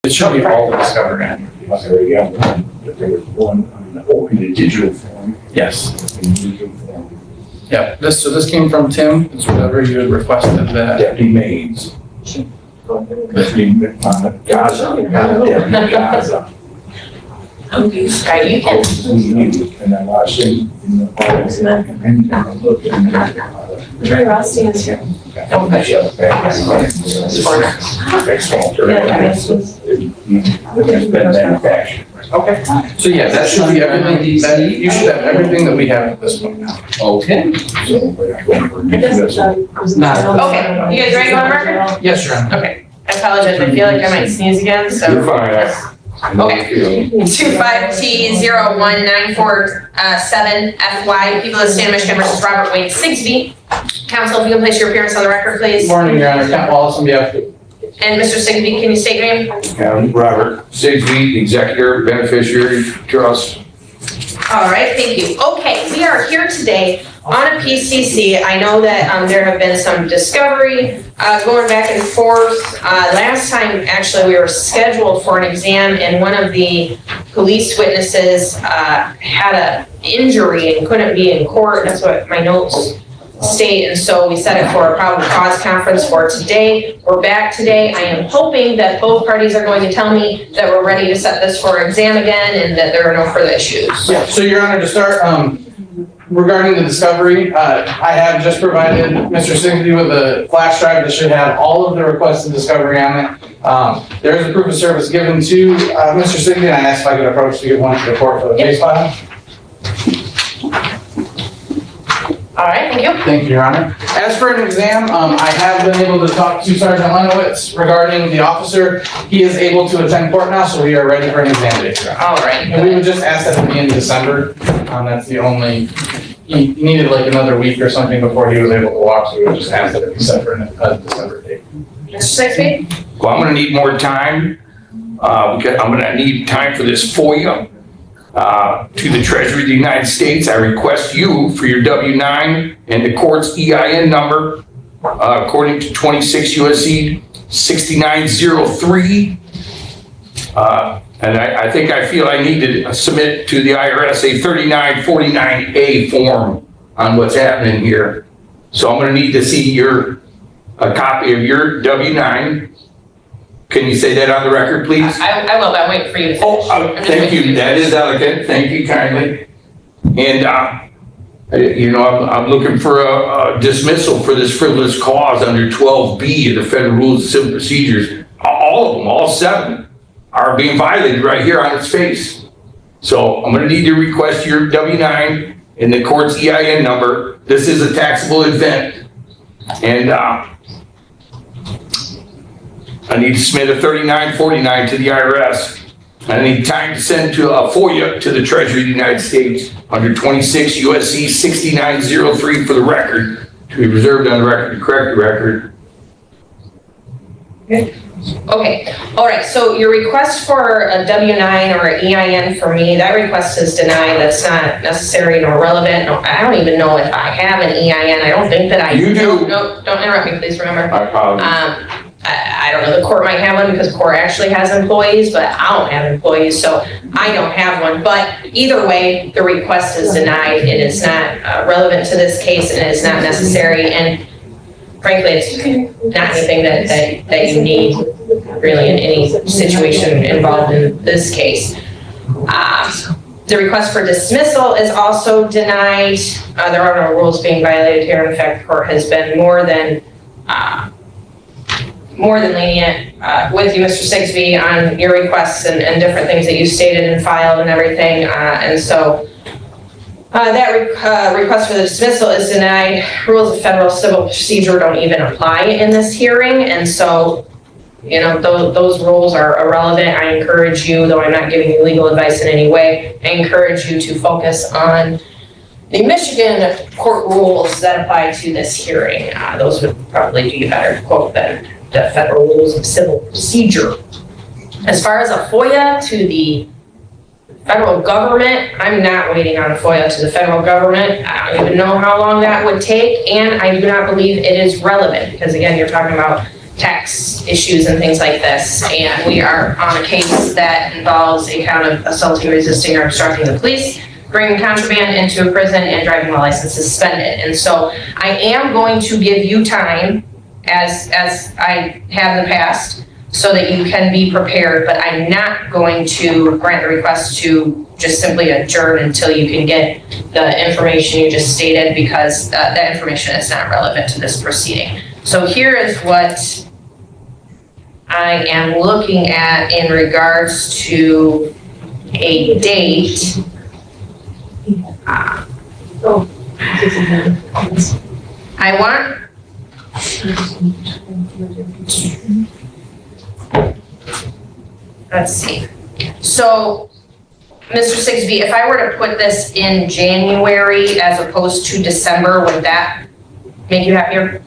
It should be all the discovery on. I already got one, but there was one in the digital form. Yes. In the digital form. Yeah, this came from Tim. It's whatever you had requested that. Deputy Mays. Deputy Gaza. Gaza. Right, you can. And then last thing, in the and I looked and Jerry Rothstein is here. Don't push you. Okay. So yeah, that should be everything. You should have everything that we have at this point now. Okay. Okay, you guys ready to go on record? Yes, Your Honor. Okay, I apologize, I feel like I might sneeze again, so. You're fine. Okay. 25T01947FY, people of the state of Michigan versus Robert Wayne Sigsbee. Counsel, if you can place your appearance on the record, please. Good morning, Your Honor. Kent Wallace on behalf of. And Mr. Sigsbee, can you state your name? Robert Sigsbee, Executor, Beneficiary Trust. All right, thank you. Okay, we are here today on a PCC. I know that there have been some discovery going back and forth. Last time, actually, we were scheduled for an exam and one of the police witnesses had an injury and couldn't be in court. That's what my notes state, and so we set it for a probable cause conference for today. We're back today. I am hoping that both parties are going to tell me that we're ready to set this for exam again and that there are no further issues. Yeah, so Your Honor, to start, regarding the discovery, I have just provided Mr. Sigsbee with a flash drive that should have all of the requested discovery on it. There is a proof of service given to Mr. Sigsbee, and I asked if I could approach to give one to the court for the case file. All right, thank you. Thank you, Your Honor. As for an exam, I have been able to talk to Sergeant Lenowitz regarding the officer. He is able to attend court now, so we are ready for an exam date. All right. And we would just ask that at the end of December. That's the only, he needed like another week or something before he was able to walk, so we would just ask that it be set for a December date. Mr. Sigsbee? Well, I'm gonna need more time, because I'm gonna need time for this FOIA. To the Treasury of the United States, I request you for your W-9 and the court's EIN number, according to 26 U.S.C. 6903. And I think I feel I need to submit to the IRS a 3949A form on what's happening here. So I'm gonna need to see a copy of your W-9. Can you say that on the record, please? I will, but I'm waiting for you to finish. Oh, thank you, that is elegant, thank you kindly. And, I'm looking for a dismissal for this frivolous cause under 12B of the Federal Rules of Civil Procedures. All of them, all 7, are being violated right here on its face. So I'm gonna need to request your W-9 and the court's EIN number. This is a taxable event. And, I need to submit a 3949 to the IRS. I need time to send to a FOIA to the Treasury of the United States under 26 U.S.C. 6903 for the record, to be reserved on the record to correct the record. Okay, all right, so your request for a W-9 or an EIN for me, that request is denied. That's not necessary nor relevant. No, I don't even know if I have an EIN. I don't think that I You do. No, don't interrupt me, please, remember. I apologize. I don't know, the court might have one because court actually has employees, but I don't have employees, so I don't have one. But either way, the request is denied. It is not relevant to this case and it is not necessary. And frankly, it's not anything that you need really in any situation involved in this case. The request for dismissal is also denied. There are no rules being violated here. In fact, the court has been more than lenient with you, Mr. Sigsbee, on your requests and different things that you stated and filed and everything. And so that request for the dismissal is denied. Rules of federal civil procedure don't even apply in this hearing. And so, those rules are irrelevant. I encourage you, though I'm not giving you legal advice in any way, I encourage you to focus on the Michigan court rules that apply to this hearing. Those would probably be a better quote than the federal rules of civil procedure. As far as a FOIA to the federal government, I'm not waiting on a FOIA to the federal government. I don't even know how long that would take, and I do not believe it is relevant, because again, you're talking about tax issues and things like this. And we are on a case that involves a count of assaulting, resisting, or obstructing the police, bringing contraband into a prison, and driving while license suspended. And so I am going to give you time, as I have in the past, so that you can be prepared, but I'm not going to grant the request to just simply adjourn until you can get the information you just stated, because that information is not relevant to this proceeding. So here is what I am looking at in regards to a date. I want let's see. So, Mr. Sigsbee, if I were to put this in January as opposed to December, would that make you happier?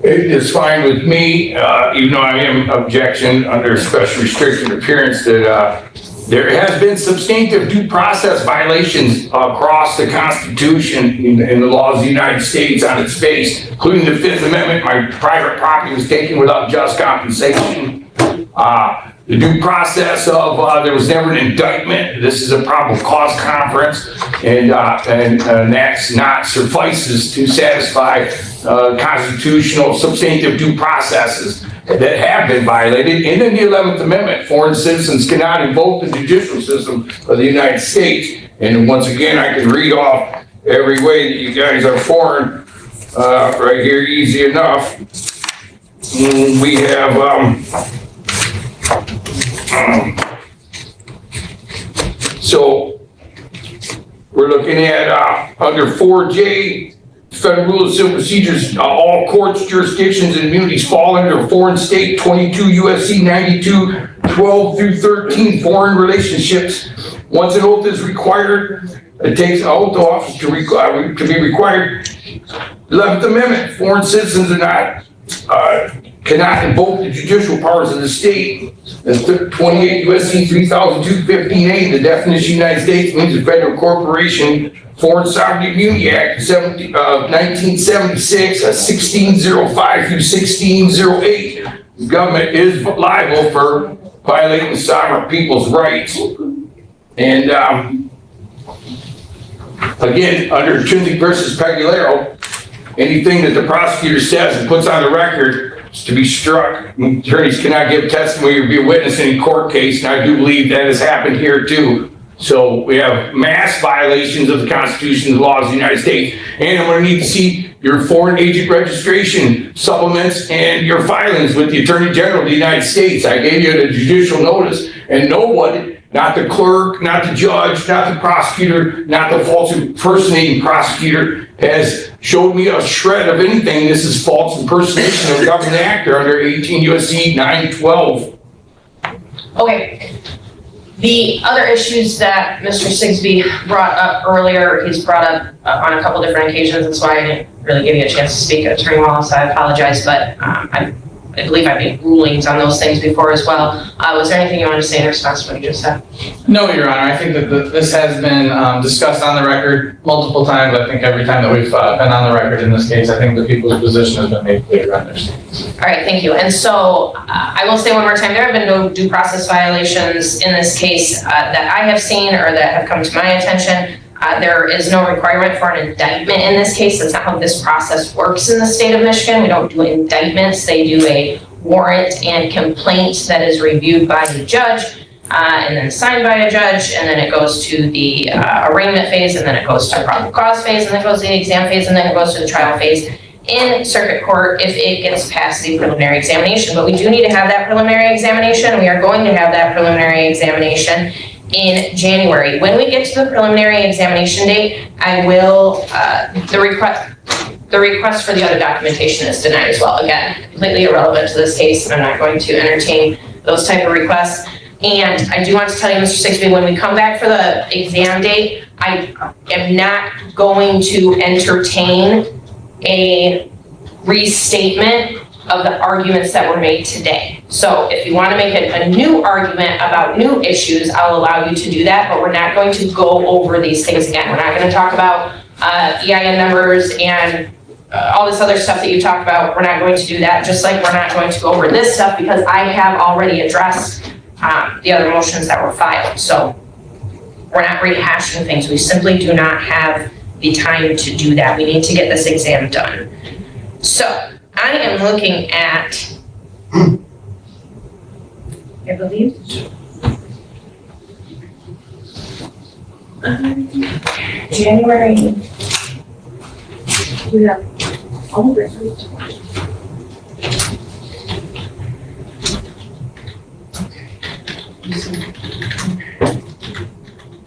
It is fine with me, even though I am objection under special restriction appearance that there has been substantive due process violations across the Constitution and the laws of the United States on its face, including the Fifth Amendment. My private property was taken without just compensation. The due process of there was never an indictment. This is a probable cause conference, and that's not suffices to satisfy constitutional substantive due processes that have been violated. And in the 11th Amendment, foreign citizens cannot invoke the judicial system of the United States. And once again, I can read off every way that you guys are foreign right here, easy enough. We have so we're looking at under 4J, Federal Rule of Civil Procedures, all courts, jurisdictions, and immunities fall under foreign state 22 USC 92, 12 through 13, foreign relationships. Once an oath is required, it takes an oath of office to be required. 11th Amendment, foreign citizens are not cannot invoke the judicial powers of the state. That's 28 USC 3015A, the definition of the United States means a federal corporation. Foreign Sovereignty Immunity Act 1976, 1605 through 1608. The government is liable for violating sovereign people's rights. And again, under Trinity versus Pegularo, anything that the prosecutor says and puts on the record is to be struck. Attorneys cannot give testimony or be a witness in a court case, and I do believe that has happened here too. So we have mass violations of the Constitution and the laws of the United States. And I'm going to need to see your foreign agent registration supplements and your filings with the Attorney General of the United States. I gave you the judicial notice, and no one, not the clerk, not the judge, not the prosecutor, not the false impersonating prosecutor, has showed me a shred of anything. This is false impersonation of a government actor under 18 USC 912. Okay. The other issues that Mr. Sigsbee brought up earlier, he's brought up on a couple different occasions. That's why I didn't really give you a chance to speak, Attorney Wallace. I apologize, but I believe I made rulings on those things before as well. Was there anything you wanted to say in response to what you just said? No, Your Honor, I think that this has been discussed on the record multiple times. I think every time that we've been on the record in this case, I think the people's position has been made clear on their stance. All right, thank you. And so I will say one more time, there have been no due process violations in this case that I have seen or that have come to my attention. There is no requirement for an indictment in this case. That's not how this process works in the state of Michigan. We don't do indictments. They do a warrant and complaint that is reviewed by the judge and then signed by a judge, and then it goes to the arraignment phase, and then it goes to the probable cause phase, and then it goes to the exam phase, and then it goes to the trial phase in circuit court if it gets past the preliminary examination. But we do need to have that preliminary examination. We are going to have that preliminary examination in January. When we get to the preliminary examination date, I will, the request for the other documentation is denied as well. Again, completely irrelevant to this case, and I'm not going to entertain those type of requests. And I do want to tell you, Mr. Sigsbee, when we come back for the exam date, I am not going to entertain a restatement of the arguments that were made today. So if you want to make a new argument about new issues, I'll allow you to do that, but we're not going to go over these things again. We're not going to talk about EIN numbers and all this other stuff that you talked about, we're not going to do that, just like we're not going to go over this stuff because I have already addressed the other motions that were filed. So we're not rehashing things. We simply do not have the time to do that. We need to get this exam done. So I am looking at, I believe, January. We have all of it.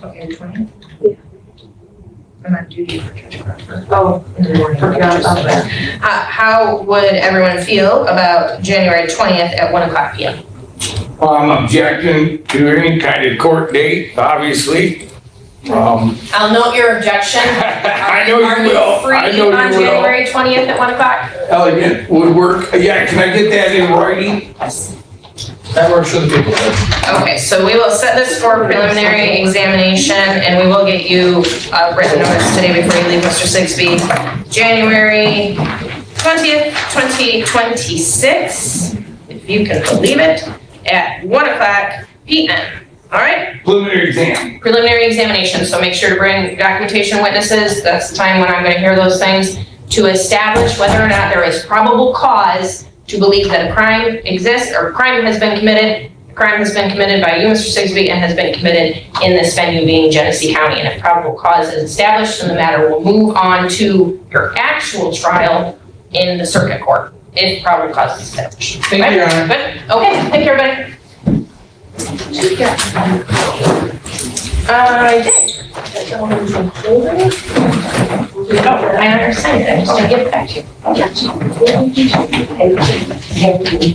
Okay, 20th? Yeah. I'm on duty for Judge Crawford. Oh, In the morning. forgot about that. How would everyone feel about January 20th at 1:00 PM? Well, I'm objecting to any kind of court date, obviously. I'll note your objection. I know you will. Are I you know free you on will. January 20th at 1:00? Elegant would work. Yeah, can I get that in writing? That works for the people. Okay, so we will set this for preliminary examination and we will get you a written notice today before you leave, Mr. Sigsby. January 20th, 2026, if you can believe it, at 1:00 PM. All right? Preliminary exam. Preliminary examination, so make sure to bring documentation witnesses, that's the time when I'm gonna hear those things, to establish whether or not there is probable cause to believe that a crime exists or a crime has been committed. A crime has been committed by you, Mr. Sigsby, and has been committed in this venue being Genesee County. And if probable cause is established, then the matter will move on to your actual trial in the circuit court, if probable cause is established. Thank you, Your Honor. Good, okay, thank you, everybody. I did. Oh, I understand, I just want to give it back to you. Thank you.